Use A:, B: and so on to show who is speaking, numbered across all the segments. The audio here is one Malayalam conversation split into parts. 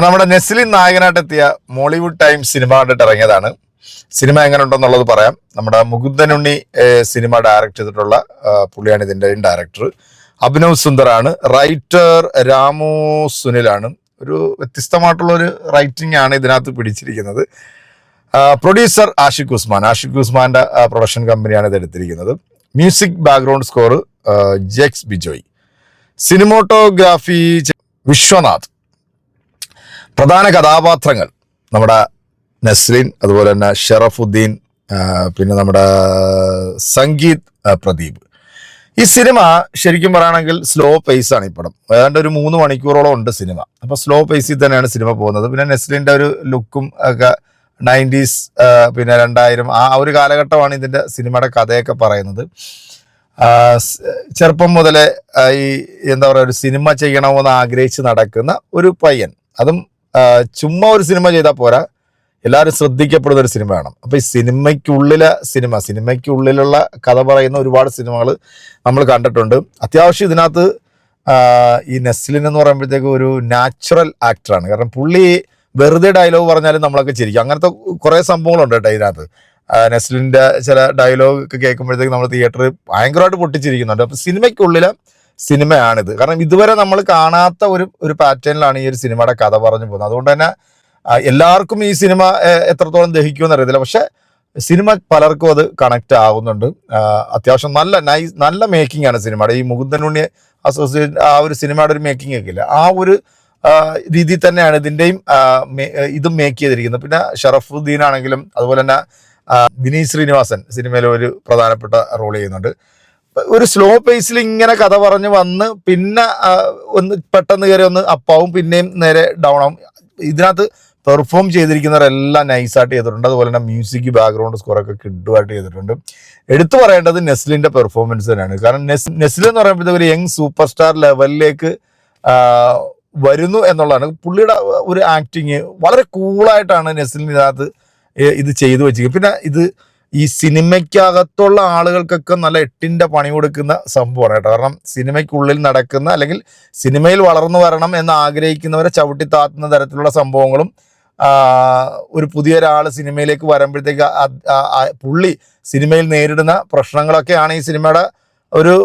A: നമ്മുടെ നെസ്ലിൻ നായകനായിട്ടെത്തിയ മോളിവുഡ് ടൈംസ് സിനിമ കണ്ടിട്ട് ഇറങ്ങിയതാണ്. സിനിമ എങ്ങനെ ഉണ്ടെന്നുള്ളത് പറയാം. നമ്മുടെ മുകുന്ദനുണ്ണി സിനിമ ഡയറക്ട് ചെയ്തിട്ടുള്ള പുള്ളിയാണ് ഇതിൻ്റെ ഡയറക്ടർ. അഭിനവ് സുന്ദറാണ്. റൈറ്റർ രാമു സുനിലാണ്. ഒരു വ്യത്യസ്തമായിട്ടുള്ള ഒരു റൈറ്റിംഗ് ആണ് ഇതിനകത്ത് പിടിച്ചിരിക്കുന്നത്. പ്രൊഡ്യൂസർ ആഷിഖ് ഉസ്മാന്റെ പ്രൊഡക്ഷൻ കമ്പനിയാണ് ഇത് എടുത്തിരിക്കുന്നത്. Music background score Jakes Bejoy. Cinematography Vishwanath. പ്രധാന കഥാപാത്രങ്ങൾ നമ്മുടെ നസ്രീൻ, അതുപോലെ തന്നെ ഷറഫുദ്ദീൻ, പിന്നെ നമ്മുടെ സംഗീത് പ്രദീപ്. ഈ സിനിമ ശരിക്കും പറയുകയാണെങ്കിൽ സ്ലോ പേസ് ആണ്. ഈ പടം ഏതാണ്ട് ഒരു 3 മണിക്കൂറോളം ഉണ്ട് സിനിമ. അപ്പോൾ സ്ലോ പേസിൽ തന്നെയാണ് സിനിമ പോകുന്നത്. പിന്നെ നസ്രീൻ്റെ ഒരു ലുക്കും ഒക്കെ 90s പിന്നെ 2000 ആ ഒരു കാലഘട്ടമാണ് ഇതിൻ്റെ സിനിമയുടെ കഥയൊക്കെ പറയുന്നത്. ചെറുപ്പം മുതലേ ഈ എന്താ പറയുക, ഒരു സിനിമ ചെയ്യണമെന്ന് ആഗ്രഹിച്ച് നടക്കുന്ന ഒരു പയ്യൻ. അതും ചുമ്മാ ഒരു സിനിമ ചെയ്താൽ പോരാ, എല്ലാവരും ശ്രദ്ധിക്കപ്പെടുന്ന ഒരു സിനിമ വേണം. അപ്പോൾ ഈ സിനിമയ്ക്കുള്ളിലുള്ള കഥ പറയുന്ന ഒരുപാട് സിനിമകൾ നമ്മൾ കണ്ടിട്ടുണ്ട്. അത്യാവശ്യം ഇതിനകത്ത് ഈ നസ്ലിൻ എന്ന് പറയുമ്പോഴത്തേക്ക് ഒരു നാച്ചുറൽ ആക്ടറാണ്. കാരണം പുള്ളി വെറുതെ ഡയലോഗ് പറഞ്ഞാലും നമ്മളൊക്കെ ചിരിക്കും. അങ്ങനത്തെ കുറേ സംഭവങ്ങളുണ്ട് കേട്ടോ ഇതിനകത്ത്. നസ്ലിൻ്റെ ചില ഡയലോഗ് ഒക്കെ കേൾക്കുമ്പോഴത്തേക്ക് നമ്മൾ തിയേറ്ററിൽ ഭയങ്കരമായിട്ട് പൊട്ടിച്ചിരിക്കുന്നുണ്ട്. അപ്പോൾ സിനിമയ്ക്കുള്ളിലെ സിനിമയാണിത്. കാരണം ഇതുവരെ നമ്മൾ കാണാത്ത ഒരു പാറ്റേണിലാണ് ഈ ഒരു സിനിമയുടെ കഥ പറഞ്ഞു പോകുന്നത്. അതുകൊണ്ട് തന്നെ എല്ലാവർക്കും ഈ സിനിമ എത്രത്തോളം ദഹിക്കുമെന്ന് അറിയത്തില്ല. പക്ഷെ സിനിമ പലർക്കും അത് കണക്റ്റ് ആകുന്നുണ്ട്. അത്യാവശ്യം നല്ല മേക്കിംഗ് ആണ് സിനിമയുടെ. ഈ മുകുന്ദനുണ്ണി അസോസിയേറ്റ് ആ ഒരു സിനിമയുടെ ഒരു മേക്കിംഗ് ഒക്കെ ഇല്ല, ആ ഒരു രീതി തന്നെയാണ് ഇതിൻ്റെയും ഇതും മേക്ക് ചെയ്തിരിക്കുന്നത്. പിന്നെ ഷറഫുദ്ദീൻ ആണെങ്കിലും അതുപോലെ തന്നെ വിനീത് ശ്രീനിവാസൻ സിനിമയിൽ ഒരു പ്രധാനപ്പെട്ട റോൾ ചെയ്യുന്നുണ്ട്. ഒരു സ്ലോ പേസിൽ ഇങ്ങനെ കഥ പറഞ്ഞ് വന്ന് പിന്നെ ഒന്ന് പെട്ടെന്ന് കയറി ഒന്ന് അപ്പാവും, പിന്നെയും നേരെ ഡൗൺ ആവും. ഇതിനകത്ത് പെർഫോം ചെയ്തിരിക്കുന്നവരെല്ലാം നൈസായിട്ട് ചെയ്തിട്ടുണ്ട്. അതുപോലെ തന്നെ മ്യൂസിക് ബാക്ക്ഗ്രൗണ്ട് സ്കോറൊക്കെ കിഡുമായിട്ട് ചെയ്തിട്ടുണ്ട്. എടുത്തു പറയേണ്ടത് നെസ്ലിൻ്റെ പെർഫോമൻസ് തന്നെയാണ്. കാരണം നെസ്ലിൻ എന്ന് പറയുമ്പോഴത്തേക്ക് ഒരു യങ് സൂപ്പർ സ്റ്റാർ ലെവലിലേക്ക് വരുന്നു എന്നുള്ളതാണ്. പുള്ളിയുടെ ഒരു ആക്ടിങ് വളരെ കൂളായിട്ടാണ് നെസ്ലിൻ ഇതിനകത്ത് ഇത് ചെയ്തു വെച്ചിരിക്കുന്നത്. പിന്നെ ഇത് ഈ സിനിമയ്ക്കകത്തുള്ള ആളുകൾക്കൊക്കെ നല്ല 8ന്റെ പണി കൊടുക്കുന്ന സംഭവമാണ് കേട്ടോ. കാരണം സിനിമയ്ക്കുള്ളിൽ നടക്കുന്ന അല്ലെങ്കിൽ സിനിമയിൽ വളർന്നു വരണം എന്ന് ആഗ്രഹിക്കുന്നവരെ ചവിട്ടിത്താത്തുന്ന തരത്തിലുള്ള സംഭവങ്ങളും ഒരു പുതിയൊരാൾ സിനിമയിലേക്ക് വരുമ്പോഴത്തേക്ക് പുള്ളി സിനിമയിൽ നേരിടുന്ന പ്രശ്നങ്ങളൊക്കെയാണ് ഈ സിനിമയുടെ ഒരു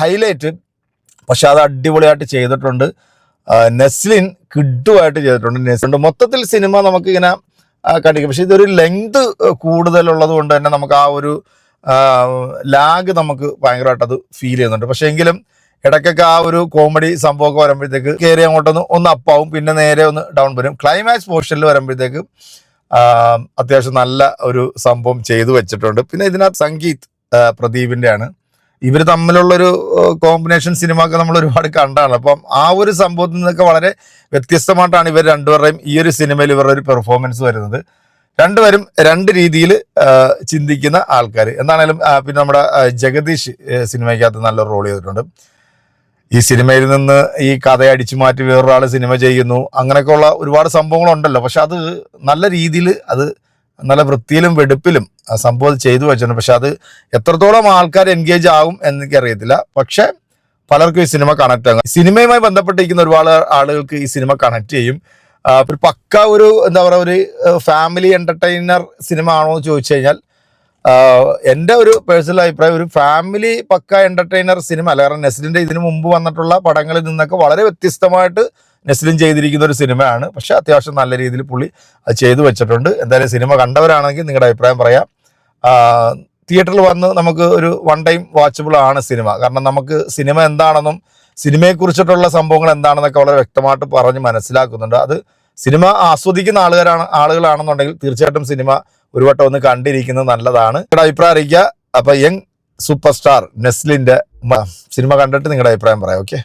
A: ഹൈലൈറ്റ്. പക്ഷെ അത് അടിപൊളിയായിട്ട് ചെയ്തിട്ടുണ്ട്. നസ്ലിൻ കിഡുമായിട്ട് ചെയ്തിട്ടുണ്ട്. മൊത്തത്തിൽ സിനിമ നമുക്കിങ്ങനെ കണ്ടിരിക്കും. പക്ഷെ ഇതൊരു ലെങ്ത് കൂടുതലുള്ളത് കൊണ്ട് തന്നെ നമുക്ക് ആ ഒരു ലാഗ് നമുക്ക് ഭയങ്കരമായിട്ട് അത് ഫീൽ ചെയ്യുന്നുണ്ട്. പക്ഷെ എങ്കിലും ഇടയ്ക്കൊക്കെ ആ ഒരു കോമഡി സംഭവമൊക്കെ വരുമ്പോഴത്തേക്ക് കയറി അങ്ങോട്ടൊന്ന് അപ്പാവും, പിന്നെ നേരെ ഒന്ന് ഡൗൺ വരും. ക്ലൈമാക്സ് പോർഷനിൽ വരുമ്പോഴത്തേക്ക് അത്യാവശ്യം നല്ല ഒരു സംഭവം ചെയ്തു വെച്ചിട്ടുണ്ട്. പിന്നെ ഇതിനകത്ത് സംഗീത് പ്രദീപിൻ്റെ ആണ്. ഇവർ തമ്മിലുള്ളൊരു കോമ്പിനേഷൻ സിനിമ ഒക്കെ നമ്മൾ ഒരുപാട് കണ്ടാണ്. അപ്പം ആ ഒരു സംഭവത്തിൽ നിന്നൊക്കെ വളരെ വ്യത്യസ്തമായിട്ടാണ് ഇവർ രണ്ടുപേരുടെയും ഈ ഒരു സിനിമയിൽ ഇവരുടെ ഒരു പെർഫോമൻസ് വരുന്നത്. രണ്ടുപേരും 2 രീതിയിൽ ചിന്തിക്കുന്ന ആൾക്കാർ. എന്താണേലും പിന്നെ നമ്മുടെ ജഗദീഷ് സിനിമയ്ക്കകത്ത് നല്ലൊരു റോൾ ചെയ്തിട്ടുണ്ട്. ഈ സിനിമയിൽ നിന്ന് ഈ കഥ അടിച്ചു മാറ്റി വേറൊരാൾ സിനിമ ചെയ്യുന്നു, അങ്ങനെയൊക്കെയുള്ള ഒരുപാട് സംഭവങ്ങളുണ്ടല്ലോ. പക്ഷെ അത് നല്ല രീതിയിൽ, അത് നല്ല വൃത്തിയിലും വെടുപ്പിലും സംഭവം ചെയ്തു വെച്ചിട്ടുണ്ട്. പക്ഷെ അത് എത്രത്തോളം ആൾക്കാർ എൻഗേജ് ആകും എനിക്കറിയത്തില്ല. പക്ഷെ പലർക്കും ഈ സിനിമ കണക്ട് ആകും. സിനിമയുമായി ബന്ധപ്പെട്ടിരിക്കുന്ന ഒരുപാട് ആളുകൾക്ക് ഈ സിനിമ കണക്ട് ചെയ്യും. ഒരു പക്ക ഒരു എന്താ പറയുക, ഒരു ഫാമിലി എന്റർടൈനർ സിനിമ ആണോ എന്ന് ചോദിച്ചു കഴിഞ്ഞാൽ എൻ്റെ ഒരു പേഴ്സണൽ അഭിപ്രായം ഒരു ഫാമിലി പക്ക എന്റർടൈനർ സിനിമ അല്ല. കാരണം നെസ്ലിൻ്റെ ഇതിനു മുമ്പ് വന്നിട്ടുള്ള പടങ്ങളിൽ നിന്നൊക്കെ വളരെ വ്യത്യസ്തമായിട്ട് നെസ്ലിൻ ചെയ്തിരിക്കുന്ന ഒരു സിനിമയാണ്. പക്ഷെ അത്യാവശ്യം നല്ല രീതിയിൽ പുള്ളി അത് ചെയ്തു വെച്ചിട്ടുണ്ട്. എന്തായാലും സിനിമ കണ്ടവരാണെങ്കിൽ നിങ്ങളുടെ അഭിപ്രായം പറയാം. തിയേറ്ററിൽ വന്ന് നമുക്ക് ഒരു 1 ടൈം വാച്ചബിൾ ആണ് സിനിമ. കാരണം നമുക്ക് സിനിമ എന്താണെന്നും സിനിമയെക്കുറിച്ചിട്ടുള്ള സംഭവങ്ങൾ എന്താണെന്നൊക്കെ വളരെ വ്യക്തമായിട്ട് പറഞ്ഞ് മനസ്സിലാക്കുന്നുണ്ട്. അത് സിനിമ ആസ്വദിക്കുന്ന ആളുകളാണെന്നുണ്ടെങ്കിൽ തീർച്ചയായിട്ടും സിനിമ ഒരു വട്ടം ഒന്ന് കണ്ടിരിക്കുന്നത് നല്ലതാണ്. നിങ്ങളുടെ അഭിപ്രായം അറിയിക്കുക. അപ്പോൾ യങ് സൂപ്പർ സ്റ്റാർ നെസ്ലിൻ്റെ സിനിമ കണ്ടിട്ട് നിങ്ങളുടെ അഭിപ്രായം പറയാം. ഓക്കെ.